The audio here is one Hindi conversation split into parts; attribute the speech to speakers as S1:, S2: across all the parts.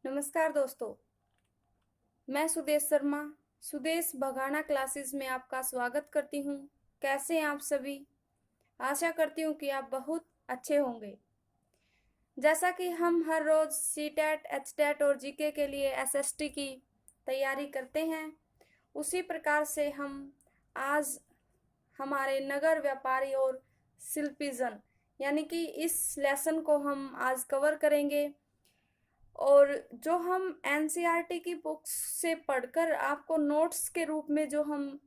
S1: नमस्कार दोस्तों, मैं सुदेश शर्मा सुदेश बघाना क्लासेस में आपका स्वागत करती हूँ। कैसे हैं आप सभी? आशा करती हूँ कि आप बहुत अच्छे होंगे। जैसा कि हम हर रोज सीटेट, एचटेट और जीके के लिए एसएसटी की तैयारी करते हैं, उसी प्रकार से हम आज हमारे नगर व्यापारी और शिल्पीजन यानी कि इस लेसन को हम आज कवर करेंगे। और जो हम एनसीईआरटी की बुक्स से पढ़कर आपको नोट्स के रूप में जो हम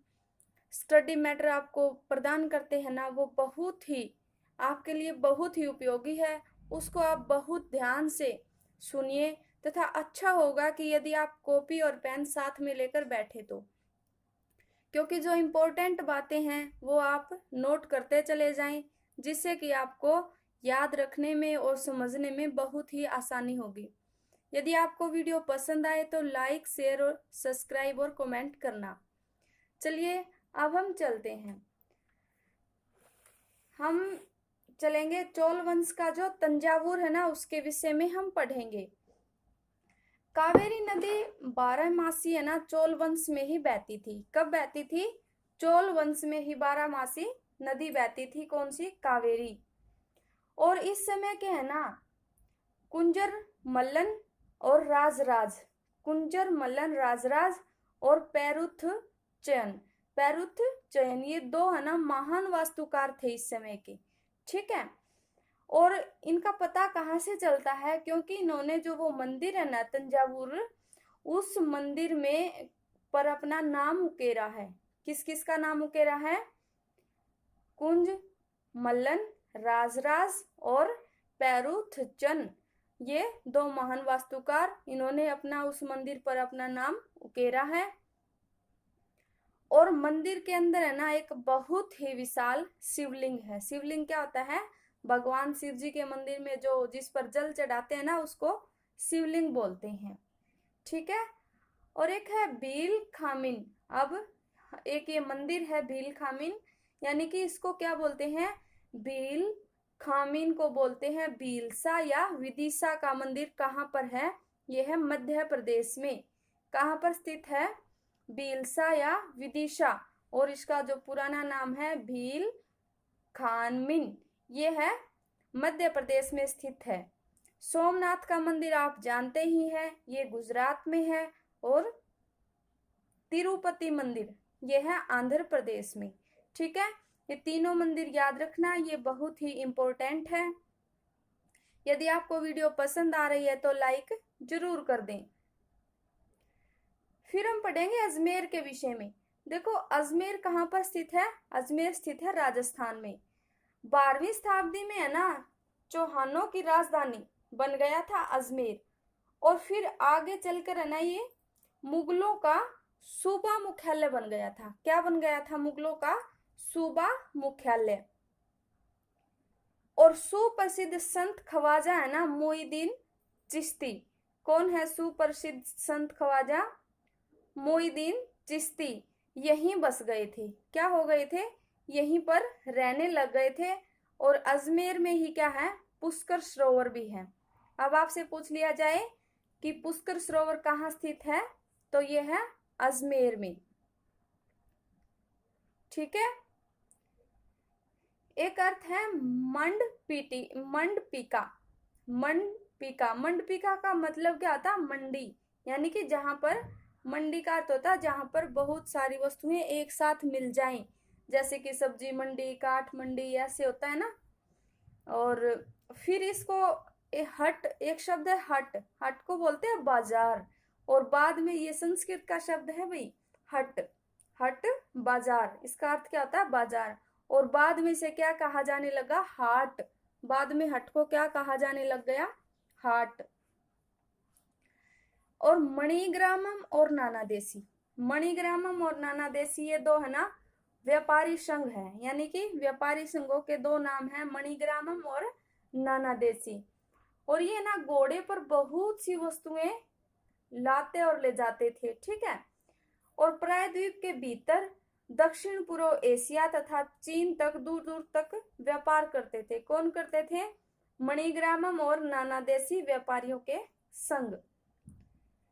S1: स्टडी मैटर आपको प्रदान करते हैं ना, वो बहुत ही आपके लिए बहुत ही उपयोगी है। उसको आप बहुत ध्यान से सुनिए तथा अच्छा होगा कि यदि आप कॉपी और पेन साथ में लेकर बैठे तो, क्योंकि जो इम्पोर्टेंट बातें हैं वो आप नोट करते चले जाएं, जिससे कि आपको याद रखने में और समझने में बहुत ही आसानी होगी। यदि आपको वीडियो पसंद आए तो लाइक, शेयर और सब्सक्राइब और कमेंट करना। चलिए अब हम चलते हैं। हम चलेंगे चोल वंश का जो तंजावुर है ना, उसके विषय में हम पढ़ेंगे। कावेरी नदी 12मासी है ना, चोल वंश में ही बहती थी। कब बहती थी? चोल वंश में ही 12मासी नदी बहती थी। कौन सी? कावेरी। और इस समय के है ना कुंजर, मल्लन और राजराज, कुंजर, मल्लन, राजराज और पैरुथ चयन, ये दो है ना महान वास्तुकार थे इस समय के। ठीक है। और इनका पता कहाँ से चलता है? क्योंकि इन्होंने जो वो मंदिर है ना तंजावुर, उस मंदिर में पर अपना नाम उकेरा है। किस किस का नाम उकेरा है? कुंज, मल्लन, राजराज और पैरुथचन, ये दो महान वास्तुकार, इन्होंने अपना उस मंदिर पर अपना नाम उकेरा है। और मंदिर के अंदर है ना एक बहुत ही विशाल शिवलिंग है। शिवलिंग क्या होता है? भगवान शिव जी के मंदिर में जो जिस पर जल चढ़ाते हैं ना, उसको शिवलिंग बोलते हैं। ठीक है। और एक है भील खामिन। अब एक ये मंदिर है भील खामिन, यानी कि इसको क्या बोलते हैं? भील खामिन को बोलते हैं। भीलसा या विदिशा का मंदिर कहाँ पर है? यह है मध्य प्रदेश में। कहाँ पर स्थित है? भीलसा या विदिशा। और इसका जो पुराना नाम है भील खानमिन, ये है मध्य प्रदेश में स्थित है। सोमनाथ का मंदिर आप जानते ही हैं, ये गुजरात में है। और तिरुपति मंदिर, ये है आंध्र प्रदेश में। ठीक है। ये तीनों मंदिर याद रखना, ये बहुत ही इंपॉर्टेंट है। यदि आपको वीडियो पसंद आ रही है तो लाइक जरूर कर दें। फिर हम पढ़ेंगे अजमेर के विषय में। देखो अजमेर कहाँ पर स्थित है? अजमेर स्थित है राजस्थान में। 12वीं शताब्दी में है ना चौहानों की राजधानी बन गया था अजमेर। और फिर आगे चलकर है ना ये मुगलों का सूबा मुख्यालय बन गया था। क्या बन गया था? मुगलों का सूबा मुख्यालय। और सुप्रसिद्ध संत ख्वाजा है ना मोइनुद्दीन चिश्ती। कौन है सुप्रसिद्ध संत ख्वाजा? मोइनुद्दीन चिश्ती। यहीं बस गए थे। क्या हो गए थे? यहीं पर रहने लग गए थे। और अजमेर में ही क्या है? पुष्कर सरोवर भी है। अब आपसे पूछ लिया जाए कि पुष्कर सरोवर कहाँ स्थित है, तो ये है अजमेर में। ठीक है। एक अर्थ है मंडपिका। मंडपिका का मतलब क्या होता? मंडी, यानी कि जहां पर मंडी का अर्थ होता है जहां पर बहुत सारी वस्तुएं एक साथ मिल जाएं, जैसे कि सब्जी मंडी, काठ मंडी, ऐसे होता है ना। और फिर इसको एक शब्द है हट। हट को बोलते हैं बाजार। और बाद में ये संस्कृत का शब्द है भाई हट। हट बाजार, इसका अर्थ क्या होता है? बाजार। और बाद में से क्या कहा जाने लगा? हाट। बाद में हट को क्या कहा जाने लग गया? हाट। और मणिग्रामम और नाना देसी, मणिग्रामम और नाना देसी ये दो है ना व्यापारी संघ है, यानी कि व्यापारी संघों के दो नाम है, मणिग्रामम और नाना देसी। और ये ना घोड़े पर बहुत सी वस्तुएं लाते और ले जाते थे। ठीक है। और प्रायद्वीप के भीतर दक्षिण पूर्व एशिया तथा चीन तक दूर दूर तक व्यापार करते थे। कौन करते थे? मणिग्रामम और नाना देसी व्यापारियों के संघ।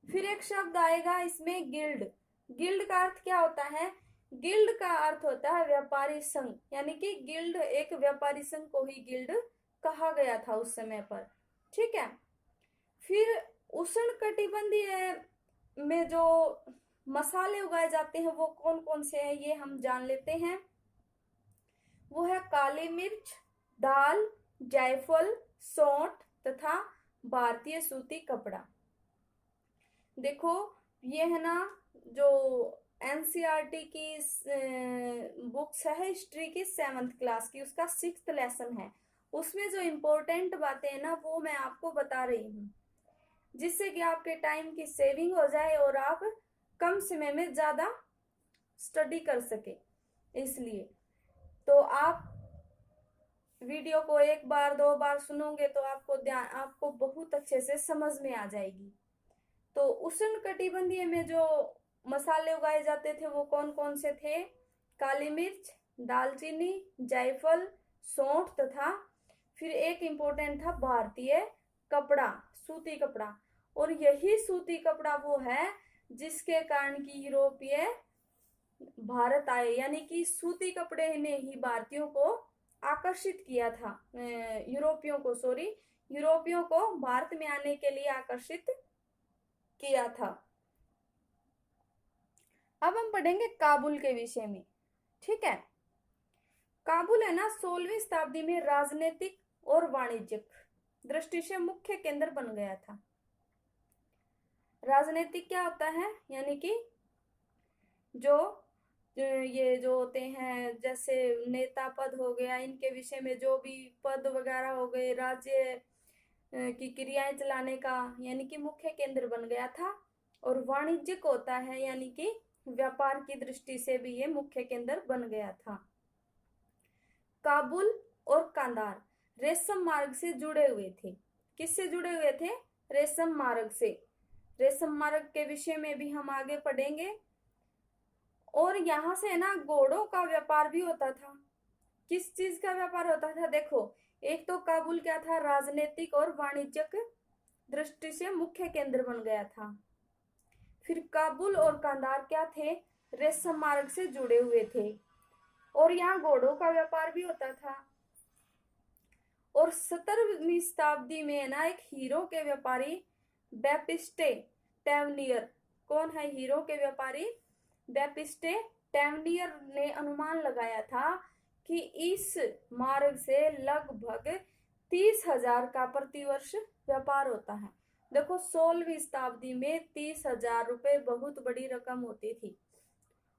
S1: फिर एक शब्द आएगा इसमें गिल्ड। गिल्ड का अर्थ क्या होता है? गिल्ड का अर्थ होता है व्यापारी संघ, यानी कि गिल्ड, एक व्यापारी संघ को ही गिल्ड कहा गया था उस समय पर। ठीक है। फिर उष्णकटिबंधीय में जो मसाले उगाए जाते हैं वो कौन कौन से हैं, ये हम जान लेते हैं। वो है काली मिर्च, दाल, जायफल, सौंठ तथा भारतीय सूती कपड़ा। देखो ये है ना, जो एनसीईआरटी की बुक्स है हिस्ट्री की 7th क्लास की, उसका 6th लेसन है। उसमें जो इम्पोर्टेंट बातें हैं ना वो मैं आपको बता रही हूँ, जिससे कि आपके टाइम की सेविंग हो जाए और आप कम समय में ज्यादा स्टडी कर सके। इसलिए तो आप वीडियो को एक बार 2 बार सुनोगे तो आपको बहुत अच्छे से समझ में आ जाएगी। तो उष्णकटिबंधीय में जो मसाले उगाए जाते थे वो कौन कौन से थे? काली मिर्च, दालचीनी, जायफल, सौंठ तथा फिर एक इम्पोर्टेंट था भारतीय कपड़ा, सूती कपड़ा। और यही सूती कपड़ा वो है जिसके कारण की यूरोपीय भारत आए, यानी कि सूती कपड़े ने ही भारतीयों को आकर्षित किया था, यूरोपियों को भारत में आने के लिए आकर्षित किया था। अब हम पढ़ेंगे काबुल के विषय में। ठीक है। काबुल है ना 16वीं शताब्दी में राजनीतिक और वाणिज्यिक दृष्टि से मुख्य केंद्र बन गया था। राजनीतिक क्या होता है? यानी कि जो ये जो होते हैं जैसे नेता पद हो गया, इनके विषय में जो भी पद वगैरह हो गए, राज्य की क्रियाएं चलाने का, यानी कि मुख्य केंद्र बन गया था। और वाणिज्यिक होता है, यानी कि व्यापार की दृष्टि से भी ये मुख्य केंद्र बन गया था। काबुल और कांधार रेशम मार्ग से जुड़े हुए थे। किससे जुड़े हुए थे? रेशम मार्ग से। रेशम मार्ग के विषय में भी हम आगे पढ़ेंगे। और यहाँ से ना घोड़ों का व्यापार भी होता था। किस चीज का व्यापार होता था? देखो, एक तो काबुल क्या था, राजनीतिक और वाणिज्यिक दृष्टि से मुख्य केंद्र बन गया था। फिर काबुल और कांधार क्या थे? रेशम मार्ग से जुड़े हुए थे और यहाँ घोड़ों का व्यापार भी होता था। और 17वीं शताब्दी में ना एक हीरो के व्यापारी बैपिस्टे टेवनियर, कौन है हीरो के व्यापारी? बैपिस्टे टेवनियर ने अनुमान लगाया था कि इस मार्ग से लगभग 30,000 का प्रतिवर्ष व्यापार होता है। देखो 16वीं शताब्दी में 30,000 रुपए बहुत बड़ी रकम होती थी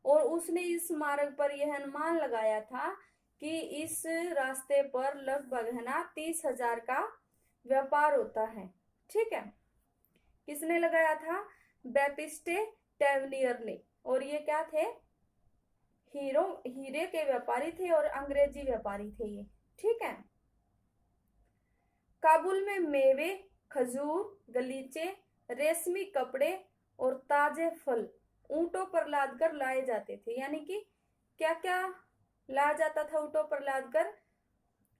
S1: और उसने इस मार्ग पर यह अनुमान लगाया था कि इस रास्ते पर लगभग है ना 30,000 का व्यापार होता है। ठीक है। किसने लगाया था? बैपिस्टे टेवनियर ने। और ये क्या थे? हीरे के व्यापारी थे और अंग्रेजी व्यापारी थे ये। ठीक है। काबुल में मेवे, खजूर, गलीचे, रेशमी कपड़े और ताजे फल ऊंटों पर लादकर लाए जाते थे। यानी कि क्या क्या लाया जाता था ऊंटों पर लादकर?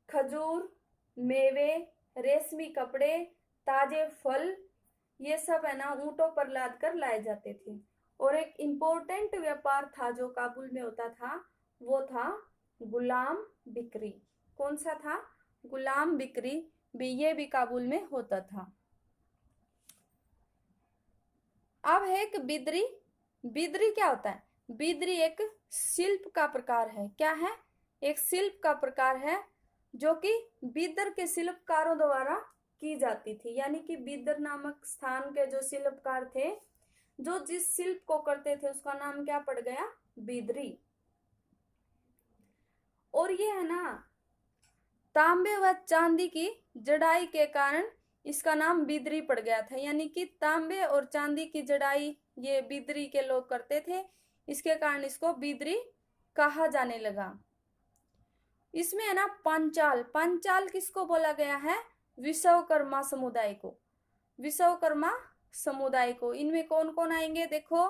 S1: खजूर, मेवे, रेशमी कपड़े, ताजे फल, ये सब है ना ऊंटों पर लादकर लाए जाते थे। और एक इम्पोर्टेंट व्यापार था जो काबुल में होता था, वो था गुलाम बिक्री। कौन सा था? गुलाम बिक्री भी, ये भी काबुल में होता था। अब है एक बिदरी। बिदरी क्या होता है? बिदरी एक शिल्प का प्रकार है। क्या है? एक शिल्प का प्रकार है जो कि बिदर के शिल्पकारों द्वारा की जाती थी। यानी कि बिदर नामक स्थान के जो शिल्पकार थे, जो जिस शिल्प को करते थे उसका नाम क्या पड़ गया? बिदरी। और ये है ना तांबे व चांदी की जड़ाई के कारण इसका नाम बिदरी पड़ गया था। यानी कि तांबे और चांदी की जड़ाई ये बिदरी के लोग करते थे, इसके कारण इसको बिदरी कहा जाने लगा। इसमें है ना पांचाल। पांचाल किसको बोला गया है? विश्वकर्मा समुदाय को। विश्वकर्मा समुदाय को। इनमें कौन कौन आएंगे? देखो,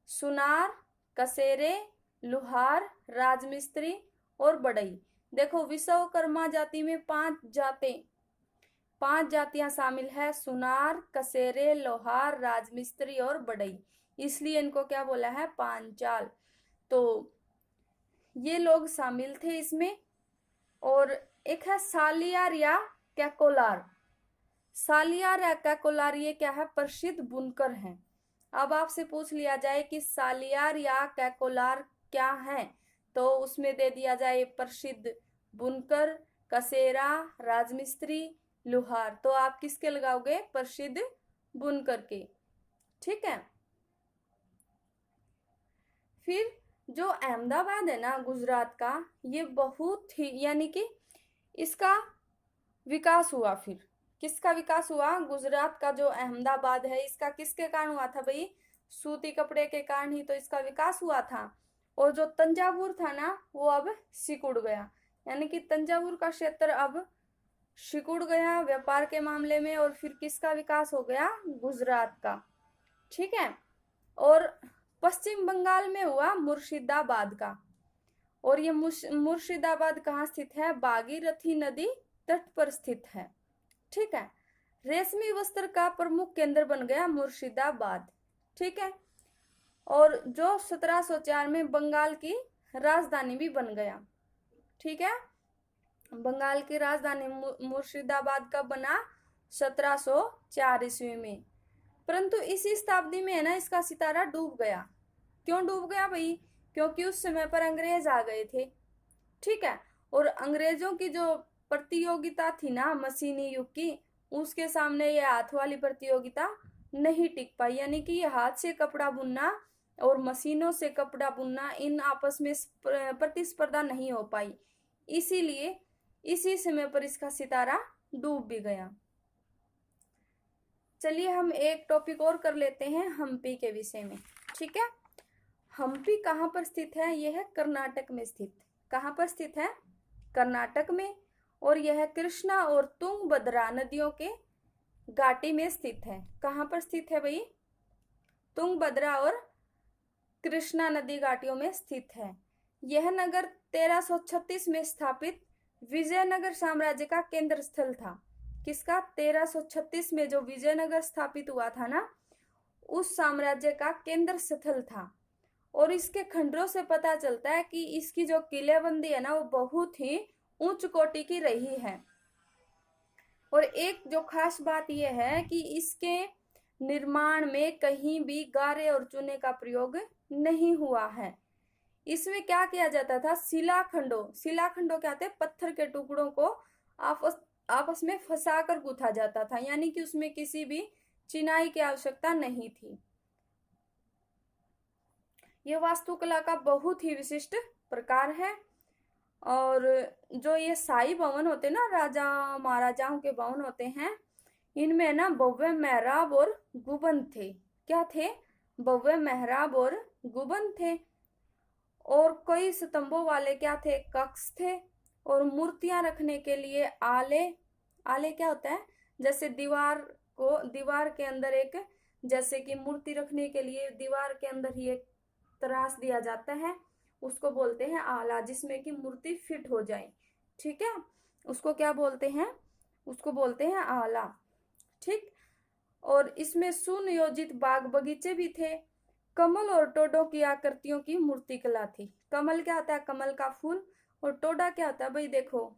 S1: सुनार, कसेरे, लुहार, राजमिस्त्री और बढ़ई। देखो विश्वकर्मा जाति में 5 जातें 5 जातियां शामिल है, सुनार, कसेरे, लोहार, राजमिस्त्री और बढ़ई, इसलिए इनको क्या बोला है, पांचाल। तो ये लोग शामिल थे इसमें। और एक है सालियार या कैकोलार। सालियार या कैकोलार ये क्या है, प्रसिद्ध बुनकर हैं। अब आपसे पूछ लिया जाए कि सालियार या कैकोलार क्या है, तो उसमें दे दिया जाए प्रसिद्ध बुनकर, कसेरा, राजमिस्त्री, लुहार, तो आप किसके लगाओगे, प्रसिद्ध बुनकर के। ठीक है। फिर जो अहमदाबाद है ना गुजरात का, ये बहुत ही यानी कि इसका विकास हुआ। फिर किसका विकास हुआ, गुजरात का जो अहमदाबाद है, इसका किसके कारण हुआ था भाई, सूती कपड़े के कारण ही तो इसका विकास हुआ था। और जो तंजावुर था ना, वो अब सिकुड़ गया, यानी कि तंजावुर का क्षेत्र अब सिकुड़ गया व्यापार के मामले में। और फिर किसका विकास हो गया, गुजरात का। ठीक है। और पश्चिम बंगाल में हुआ मुर्शिदाबाद का। और ये मुर्शिदाबाद कहाँ स्थित है, भागीरथी नदी तट पर स्थित है। ठीक है। रेशमी वस्त्र का प्रमुख केंद्र बन गया मुर्शिदाबाद। ठीक है। और जो 1704 में बंगाल की राजधानी भी बन गया। ठीक है। बंगाल की राजधानी मुर्शिदाबाद का बना 1704 ईस्वी में। परंतु इसी शताब्दी में है ना, इसका सितारा डूब गया। क्यों डूब गया भाई, क्योंकि उस समय पर अंग्रेज आ गए थे। ठीक है। और अंग्रेजों की जो प्रतियोगिता थी ना मशीनी युग की, उसके सामने ये हाथ वाली प्रतियोगिता नहीं टिक पाई, यानी कि ये हाथ से कपड़ा बुनना और मशीनों से कपड़ा बुनना, इन आपस में प्रतिस्पर्धा नहीं हो पाई, इसीलिए इसी समय पर इसका सितारा डूब भी गया। चलिए हम एक टॉपिक और कर लेते हैं हम्पी के विषय में। ठीक है। हम्पी कहाँ पर स्थित है, यह है कर्नाटक में स्थित। कहाँ पर स्थित है, कर्नाटक में। और यह कृष्णा और तुंगभद्रा नदियों के घाटी में स्थित है। कहाँ पर स्थित है भाई, तुंगभद्रा और कृष्णा नदी घाटियों में स्थित है। यह नगर 1336 में स्थापित विजयनगर साम्राज्य का केंद्र स्थल था। किसका, 1336 में जो विजयनगर स्थापित हुआ था ना, उस साम्राज्य का केंद्र स्थल था। और इसके खंडरों से पता चलता है कि इसकी जो किलेबंदी है ना, वो बहुत ही उच्च कोटि की रही है। और एक जो खास बात यह है कि इसके निर्माण में कहीं भी गारे और चूने का प्रयोग नहीं हुआ है। इसमें क्या किया जाता था, शिलाखंडों क्या थे, पत्थर के टुकड़ों को आपस में फंसाकर गूंथा जाता था, यानी कि उसमें किसी भी चिनाई की आवश्यकता नहीं थी। यह वास्तुकला का बहुत ही विशिष्ट प्रकार है। और जो ये शाही भवन होते ना, राजा महाराजाओं के भवन होते हैं, इनमें ना भव्य मेहराब और गुंबद थे। क्या थे, भव्य मेहराब और गुंबद थे। और कई स्तंभों वाले क्या थे, कक्ष थे। और मूर्तियां रखने के लिए आले क्या होता है, जैसे दीवार के अंदर एक, जैसे कि मूर्ति रखने के लिए दीवार के अंदर ही एक तराश दिया जाता है, उसको बोलते हैं आला, जिसमें कि मूर्ति फिट हो जाए। ठीक है। उसको क्या बोलते हैं, उसको बोलते हैं आला। ठीक। और इसमें सुनियोजित बाग बगीचे भी थे। कमल और टोडों की आकृतियों की मूर्ति कला थी। कमल क्या होता है, कमल का फूल। और टोडा क्या होता है भाई, देखो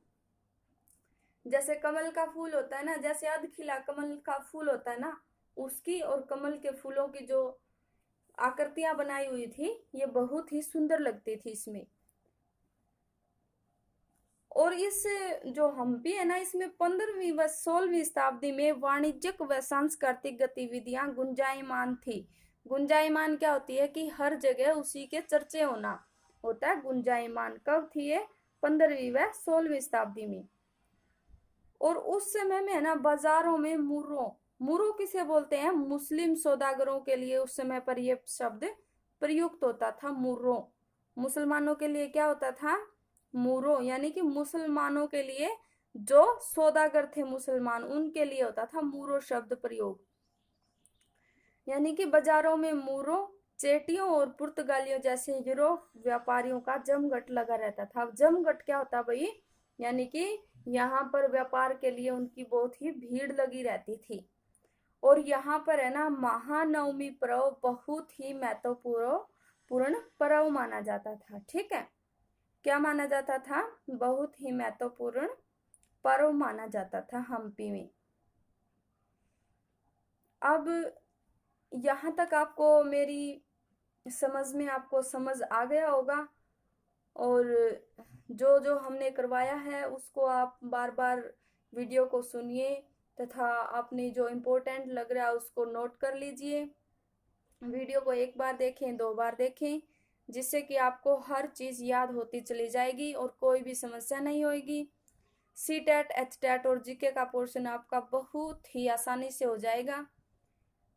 S1: जैसे कमल का फूल होता है ना, जैसे अधखिला कमल का फूल होता है ना, उसकी और कमल के फूलों की जो आकृतियां बनाई हुई थी, ये बहुत ही सुंदर लगती थी इसमें। और इस जो हम्पी है ना, इसमें 15वीं व 16वीं शताब्दी में वाणिज्यिक व सांस्कृतिक गतिविधियां गुंजायमान थी। गुंजायमान क्या होती है कि हर जगह उसी के चर्चे होना होता है गुंजायमान। कब थी ये, 15वीं व 16वीं शताब्दी में। और उस समय में है ना, बाजारों में मुर्रो किसे बोलते हैं, मुस्लिम सौदागरों के लिए उस समय पर यह शब्द प्रयुक्त होता था, मुर्रो। मुसलमानों के लिए क्या होता था, मुर्रो, यानी कि मुसलमानों के लिए जो सौदागर थे मुसलमान, उनके लिए होता था मुर्रो शब्द प्रयोग। यानी कि बाजारों में मुर्रो, चेटियों और पुर्तगालियों जैसे यूरोप व्यापारियों का जमघट लगा रहता था। अब जमघट क्या होता भाई, यानी कि यहाँ पर व्यापार के लिए उनकी बहुत ही भीड़ लगी रहती थी। और यहाँ पर है ना, महानवमी पर्व बहुत ही महत्वपूर्ण पर्व माना जाता था। ठीक है, क्या माना जाता था? बहुत ही महत्वपूर्ण पर्व माना जाता था हम्पी में। अब यहाँ तक आपको मेरी आपको समझ आ गया होगा। और जो जो हमने करवाया है उसको आप बार बार वीडियो को सुनिए, तथा आपने जो इम्पोर्टेंट लग रहा है उसको नोट कर लीजिए। वीडियो को एक बार देखें, 2 बार देखें, जिससे कि आपको हर चीज़ याद होती चली जाएगी और कोई भी समस्या नहीं होगी। CTET, HTET और GK का पोर्शन आपका बहुत ही आसानी से हो जाएगा।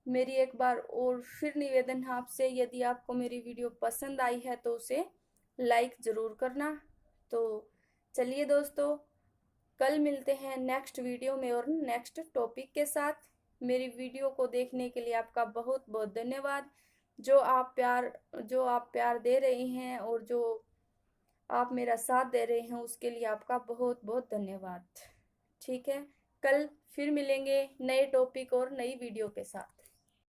S1: मेरी एक बार और फिर निवेदन है आपसे, यदि आपको मेरी वीडियो पसंद आई है तो उसे लाइक ज़रूर करना। तो चलिए दोस्तों, कल मिलते हैं नेक्स्ट वीडियो में और नेक्स्ट टॉपिक के साथ। मेरी वीडियो को देखने के लिए आपका बहुत बहुत धन्यवाद। जो आप प्यार दे रहे हैं और जो आप मेरा साथ दे रहे हैं उसके लिए आपका बहुत बहुत धन्यवाद। ठीक है, कल फिर मिलेंगे नए टॉपिक और नई वीडियो के साथ।